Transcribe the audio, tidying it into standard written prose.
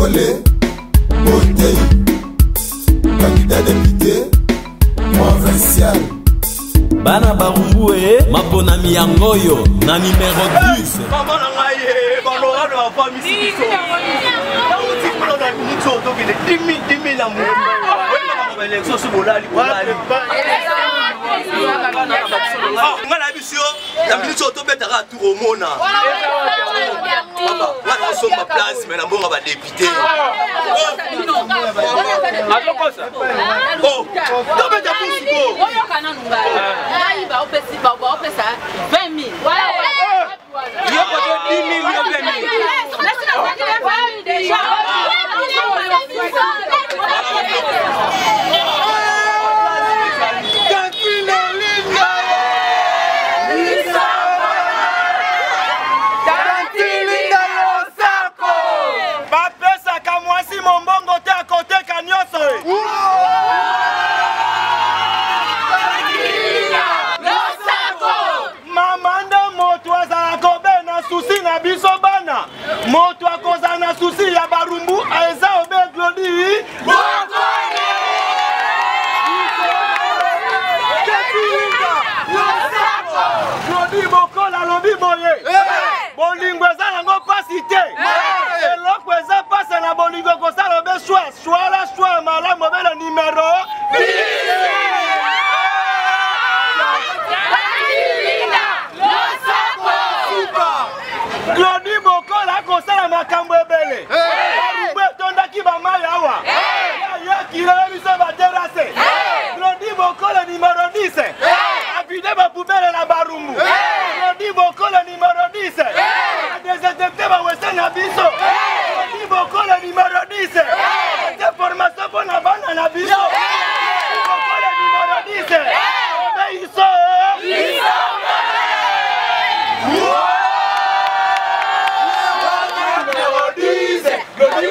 Congolais, beauté, candidat député, provincial. Bana Barumbu Maponami Yangoyo, na numéro 10. Maman na ngai balora na famille siso. Tango tikolo na minito to kile 10 000 na mo. Wena ba election so bolali bolali. Ngala bisio na minito to betara tour mona. Wana so ma place mais na mbonga ba député. Alokosa. Oh, to beta pusibo. Oyo kana nunga. Ngai ba opesi ba opesa 20 000. Yo koto 10 000 yo 20 000. Laisse-la tranquille les familles déjà. Moto akoza na susi ya Barumbu aeza obe Glody Bokone Glody Bokola lobi boye bolingo eza nango pasi te eloko eza pasi na bolingo kosala obe choix malamu obe na numéro 10. Glody Bokola kosala makambo ebele. Barumbu etondaki bamai awa. Yakila biso baterase. Glody Bokola numéro 10. Avide bapoubele na Barumbu. Glody Bokola numéro 10. Adésinfecté bawese na biso. Glody Bokola numéro 10. Formation mpona bana na biso. Glody Bokola numéro 10. Obeiso. Glody